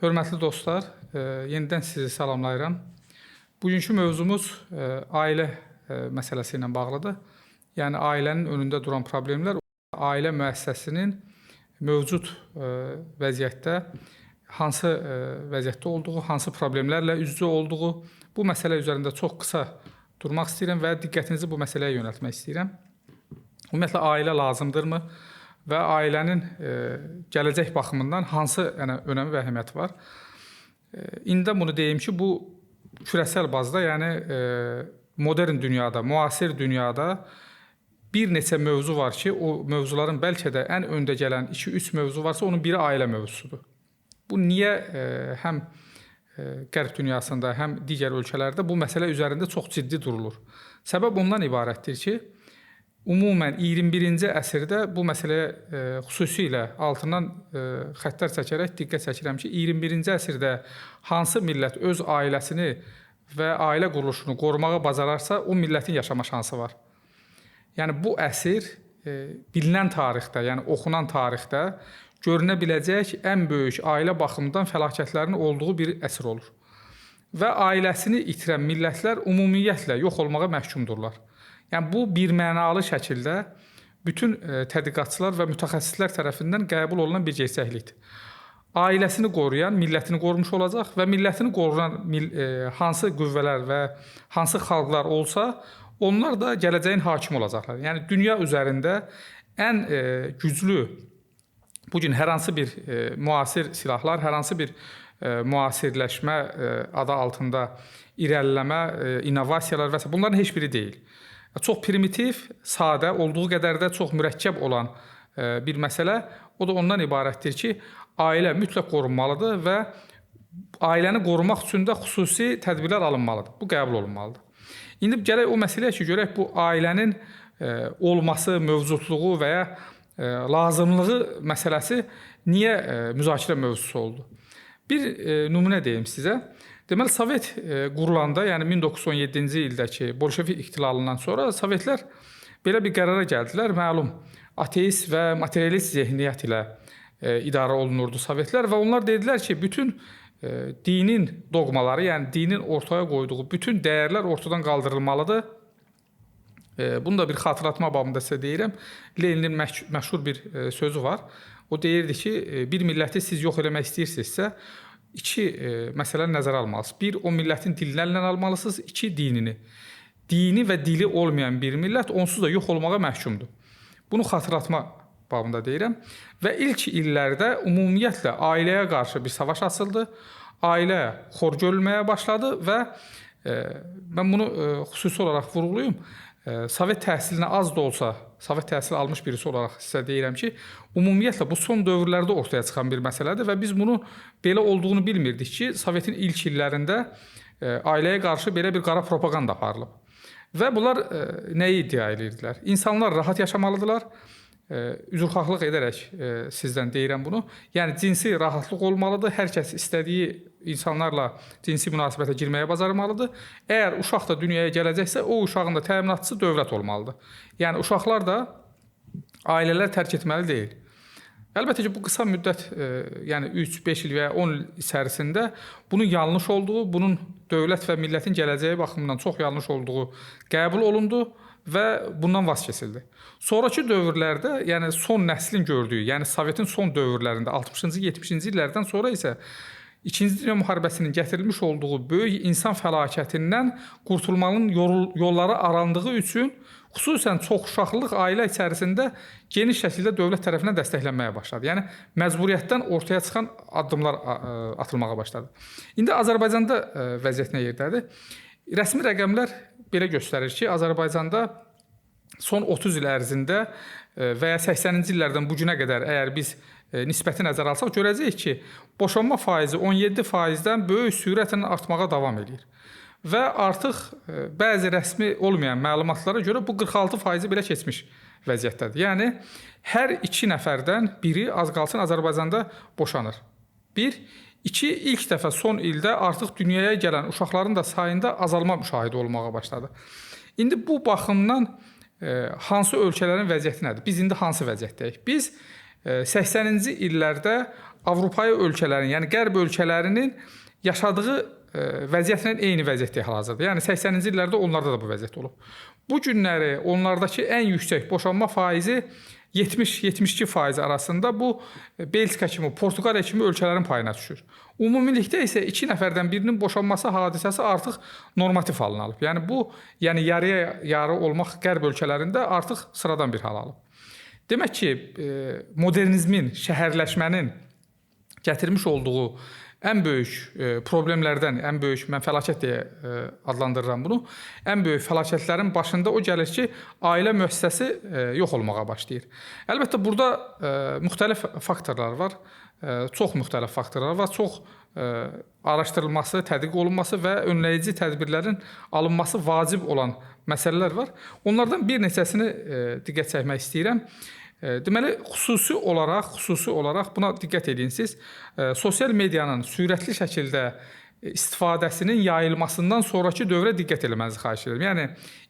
Hörmətli dostlar, yenidən sizi salamlayıram. Bugünkü mövzumuz ailə məsələsi ilə bağlıdır. Yəni, ailənin önündə duran problemlər, ailə müəssisəsinin mövcud vəziyyətdə hansı vəziyyətdə olduğu, hansı problemlərlə üz-üzə olduğu, bu məsələ üzərində çox qısa durmaq istəyirəm və diqqətinizi bu məsələyə yönəltmək istəyirəm. Ümumiyyətlə, ailə lazımdırmı? Və ailənin gələcək baxımından hansı önəmi və əhəmiyyəti var? İndi bunu deyim ki, bu kürəsəl bazda, yəni modern dünyada, müasir dünyada bir neçə mövzu var ki, o mövzuların bəlkə də ən öndə gələn 2-3 mövzu varsa, onun biri ailə mövzusudur. Bu niyə həm Qərb dünyasında, həm digər ölkələrdə bu məsələ üzərində çox ciddi durulur? Səbəb ondan ibarətdir ki, umumən 21-ci əsrdə bu məsələyə xüsusilə altından xəttlər çəkərək diqqət çəkirəm ki, 21-ci əsrdə hansı millət öz ailəsini və ailə quruluşunu qorumağa bacararsa, o millətin yaşama şansı var. Yəni, bu əsr bilinən tarixdə, yəni oxunan tarixdə görünə biləcək ən böyük ailə baxımından fəlakətlərin olduğu bir əsr olur. Və ailəsini itirən millətlər ümumiyyətlə yox olmağa məhkumdurlar. Yəni, bu birmənalı şəkildə bütün tədqiqatçılar və mütəxəssislər tərəfindən qəbul olunan bir gerçəklikdir. Ailəsini qoruyan millətini qorumuş olacaq və millətini qoruyan hansı qüvvələr və hansı xalqlar olsa, onlar da gələcəyin hakimi olacaqlar. Yəni, dünya üzərində ən güclü, bugün hər hansı bir müasir silahlar, hər hansı bir müasirləşmə adı altında irəliləmə, innovasiyalar və s. bunların heç biri deyil. Çox primitiv, sadə, olduğu qədər də çox mürəkkəb olan bir məsələ. O da ondan ibarətdir ki, ailə mütləq qorunmalıdır və ailəni qorumaq üçün də xüsusi tədbirlər alınmalıdır. Bu qəbul olunmalıdır. İndi gələk o məsələyə ki, görək bu ailənin olması, mövcudluğu və ya lazımlığı məsələsi niyə müzakirə mövzusu oldu? Bir nümunə deyim sizə. Deməli, Sovet qurulanda, yəni 1917-ci ildəki Bolşevik ixtilalından sonra Sovetlər belə bir qərara gəldilər. Məlum, ateist və materialist zehniyyət ilə idarə olunurdu Sovetlər və onlar dedilər ki, bütün dinin doqmaları, yəni dinin ortaya qoyduğu bütün dəyərlər ortadan qaldırılmalıdır. Bunu da bir xatırlatma babında sizə deyirəm. Leninin məşhur bir sözü var. O deyirdi ki, bir milləti siz yox eləmək istəyirsinizsə, İki məsələni nəzərə almalısınız. Bir, o millətin dilini almalısınız. İki, dinini. Dini və dili olmayan bir millət onsuz da yox olmağa məhkumdur. Bunu xatırlatma babında deyirəm. Və ilk illərdə ümumiyyətlə ailəyə qarşı bir savaş açıldı. Ailə xor görülməyə başladı və mən bunu xüsusi olaraq vurğulayım. Sovet təhsilinə az da olsa, Sovet təhsili almış birisi olaraq sizə deyirəm ki, ümumiyyətlə bu son dövrlərdə ortaya çıxan bir məsələdir və biz bunu belə olduğunu bilmirdik ki, Sovetin ilk illərində ailəyə qarşı belə bir qara propaganda aparılıb. Və bunlar nəyi iddia edirdilər? İnsanlar rahat yaşamalıdırlar. Üzrxahlıq edərək sizdən deyirəm bunu. Yəni, cinsi rahatlıq olmalıdır. Hər kəs istədiyi insanlarla cinsi münasibətə girməyə bacarmalıdır. Əgər uşaq da dünyaya gələcəksə, o uşağın da təminatçısı dövlət olmalıdır. Yəni, uşaqlar da ailələr tərk etməli deyil. Əlbəttə ki, bu qısa müddət, yəni 3-5 il və ya 10 il içərisində bunun yanlış olduğu, bunun dövlət və millətin gələcəyi baxımından çox yanlış olduğu qəbul olundu və bundan vaz kesildi. Sonraki dövrlərdə, yəni son nəslin gördüyü, yəni Sovetin son dövrlərində, 60-cı, 70-ci illərdən sonra isə İkinci Dünya müharibəsinin gətirilmiş olduğu böyük insan fəlakətindən qurtulmanın yolları arandığı üçün xüsusən çoxuşaqlılıq ailə içərisində geniş şəkildə dövlət tərəfindən dəstəklənməyə başladı. Yəni, məcburiyyətdən ortaya çıxan addımlar atılmağa başladı. İndi Azərbaycanda vəziyyət nə yerdədir? Rəsmi rəqəmlər belə göstərir ki, Azərbaycanda son 30 il ərzində və ya 80-ci illərdən bu günə qədər əgər biz nisbəti nəzərə alsaq, görəcəyik ki, boşanma faizi 17%-dən böyük sürətlə artmağa davam edir. Və artıq bəzi rəsmi olmayan məlumatlara görə bu 46% belə keçmiş vəziyyətdədir. Yəni, hər 2 nəfərdən biri az qalsın Azərbaycanda boşanır. 1. 2. İlk dəfə son ildə artıq dünyaya gələn uşaqların da sayında azalma müşahidə olmağa başladı. İndi bu baxımdan hansı ölkələrin vəziyyəti nədir? Biz indi hansı vəziyyətdəyik? Biz 80-ci illərdə Avropa ölkələrinin, yəni qərb ölkələrinin yaşadığı vəziyyətlə eyni vəziyyətdə hal-hazırda. Yəni 80-ci illərdə onlarda da bu vəziyyət olub. Bu günləri onlardakı ən yüksək boşanma faizi 70-72% arasında bu Belçika kimi, Portuqaliya kimi ölkələrin payına düşür. Ümumilikdə isə 2 nəfərdən birinin boşanması hadisəsi artıq normativ halını alıb. Yəni bu, yarıya yarı olmaq qərb ölkələrində artıq sıradan bir hal alıb. Demək ki, modernizmin, şəhərləşmənin gətirmiş olduğu ən böyük problemlərdən, ən böyük, mən fəlakət deyə adlandırıram bunu, ən böyük fəlakətlərin başında o gəlir ki, ailə müəssisəsi yox olmağa başlayır. Əlbəttə, burada müxtəlif faktorlar var, çox müxtəlif faktorlar var, çox araşdırılması, tədqiq olunması və önləyici tədbirlərin alınması vacib olan məsələlər var. Onlardan bir neçəsini diqqət çəkmək istəyirəm. Deməli, xüsusi olaraq buna diqqət edin siz. Sosial medianın sürətli şəkildə istifadəsinin yayılmasından sonraki dövrə diqqət eləmənizi xahiş edirəm. Yəni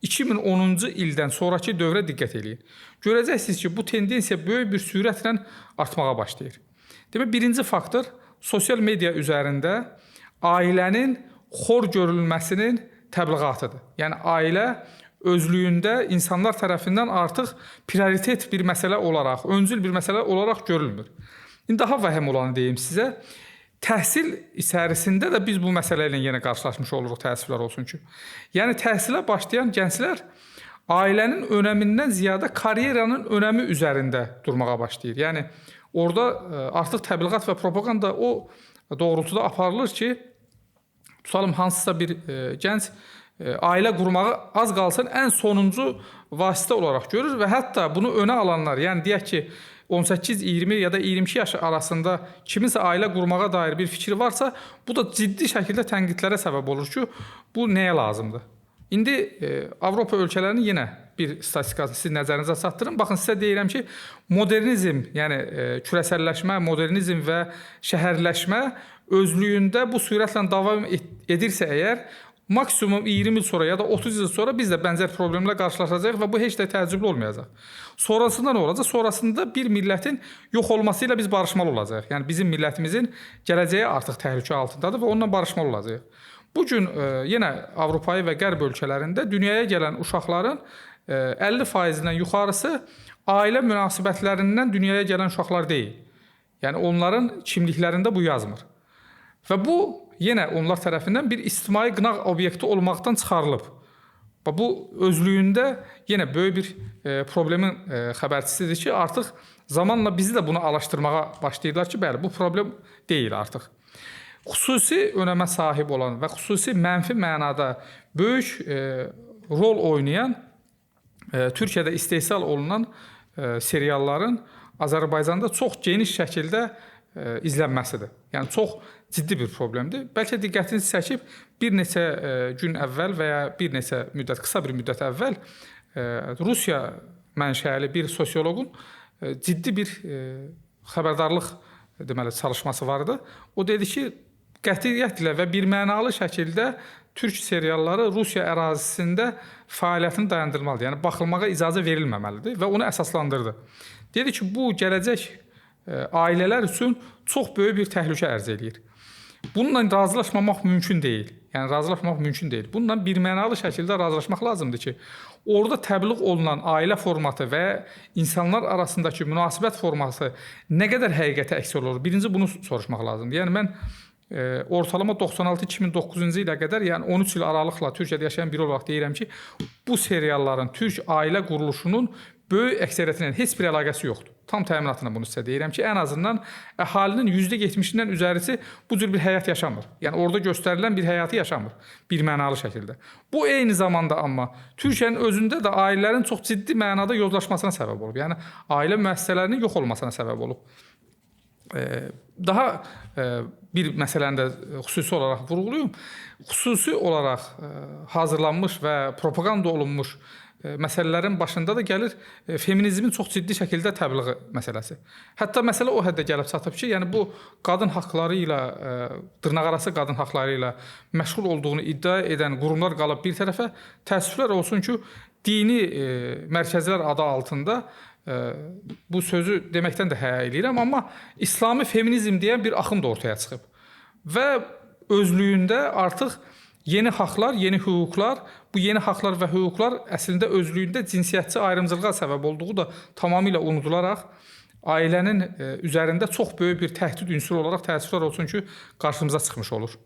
2010-cu ildən sonraki dövrə diqqət eləyin. Görəcəksiniz ki, bu tendensiya böyük bir sürətlə artmağa başlayır. Demək, birinci faktor sosial media üzərində ailənin xor görülməsinin təbliğatıdır. Yəni ailə özlüyündə insanlar tərəfindən artıq prioritet bir məsələ olaraq, öncül bir məsələ olaraq görülmür. İndi daha vəhəm olanı deyim sizə. Təhsil içərisində də biz bu məsələ ilə yenə qarşılaşmış oluruq, təəssüflər olsun ki. Yəni təhsilə başlayan gənclər ailənin önəmindən ziyadə karyeranın önəmi üzərində durmağa başlayır. Yəni orada artıq təbliğat və propaganda o doğrultuda aparılır ki, tutalım hansısa bir gənc ailə qurmağı az qalsın ən sonuncu vasitə olaraq görür və hətta bunu önə alanlar, yəni deyək ki, 18, 20 ya da 22 yaş arasında kiminsə ailə qurmağa dair bir fikri varsa, bu da ciddi şəkildə tənqidlərə səbəb olur ki, bu nəyə lazımdır? İndi Avropa ölkələrinin yenə bir statistikasını siz nəzərinizə çatdırın. Baxın, sizə deyirəm ki, modernizm, yəni kürəsəlləşmə, modernizm və şəhərləşmə özlüyündə bu sürətlə davam edirsə əgər, maksimum 20 il sonra ya da 30 il sonra biz də bənzər problemlə qarşılaşacağıq və bu heç də təəccüblü olmayacaq. Sonrasında nə olacaq? Sonrasında bir millətin yox olması ilə biz barışmalı olacağıq. Yəni bizim millətimizin gələcəyi artıq təhlükə altındadır və onunla barışmalı olacağıq. Bu gün yenə Avropa və Qərb ölkələrində dünyaya gələn uşaqların 50%-dən yuxarısı ailə münasibətlərindən dünyaya gələn uşaqlar deyil. Yəni onların kimliklərində bu yazmır. Və bu yenə onlar tərəfindən bir ictimai qınaq obyekti olmaqdan çıxarılıb. Bu özlüyündə yenə böyük bir problemin xəbərçisidir ki, artıq zamanla bizi də bunu araşdırmağa başlayırlar ki, bəli, bu problem deyil artıq. Xüsusi önəmə sahib olan və xüsusi mənfi mənada böyük rol oynayan Türkiyədə istehsal olunan serialların Azərbaycanda çox geniş şəkildə izlənməsidir. Yəni çox ciddi bir problemdir. Bəlkə diqqətinizi çəkib bir neçə gün əvvəl və ya bir neçə müddət, qısa bir müddət əvvəl Rusiya mənşəli bir sosioloqun ciddi bir xəbərdarlıq deməli çalışması vardı. O dedi ki, qətiyyətlə və birmənalı şəkildə türk serialları Rusiya ərazisində fəaliyyətini dayandırmalıdır. Yəni baxılmağa icazə verilməməlidir və onu əsaslandırdı. Dedi ki, bu gələcək ailələr üçün çox böyük bir təhlükə ərz edir. Bununla razılaşmamaq mümkün deyil. Yəni razılaşmaq mümkün deyil. Bununla birmənalı şəkildə razılaşmaq lazımdır ki, orada təbliğ olunan ailə formatı və insanlar arasındakı münasibət forması nə qədər həqiqətə əks olur? Birinci bunu soruşmaq lazımdır. Yəni mən ortalama 96-2009-cu ilə qədər, yəni 13 il aralıqla Türkiyədə yaşayan biri olaraq deyirəm ki, bu serialların türk ailə quruluşunun böyük əksəriyyətinə heç bir əlaqəsi yoxdur. Tam təminatına bunu sizə deyirəm ki, ən azından əhalinin %70-dən üzərisi bu cür bir həyat yaşamır. Yəni orada göstərilən bir həyatı yaşamır, birmənalı şəkildə. Bu eyni zamanda amma Türkiyənin özündə də ailələrin çox ciddi mənada yozlaşmasına səbəb olub. Yəni ailə müəssisələrinin yox olmasına səbəb olub. Daha bir məsələni də xüsusi olaraq vurğulayım. Xüsusi olaraq hazırlanmış və propaganda olunmuş məsələlərin başında da gəlir feminizmin çox ciddi şəkildə təbliği məsələsi. Hətta məsələ o həddə gəlib çatıb ki, yəni bu qadın haqqları ilə, dırnaqarası qadın haqqları ilə məşğul olduğunu iddia edən qurumlar qalıb bir tərəfə, təəssüflər olsun ki, dini mərkəzlər adı altında Bu sözü deməkdən də həya eləyirəm, amma İslami feminizm deyən bir axım da ortaya çıxıb. Və özlüyündə artıq yeni haqlar, yeni hüquqlar, bu yeni haqlar və hüquqlar əslində özlüyündə cinsiyyətçi ayrımcılığa səbəb olduğu da tamamilə unudularaq ailənin üzərində çox böyük bir təhdid ünsuru olaraq təəssüflər olsun ki, qarşımıza çıxmış olur.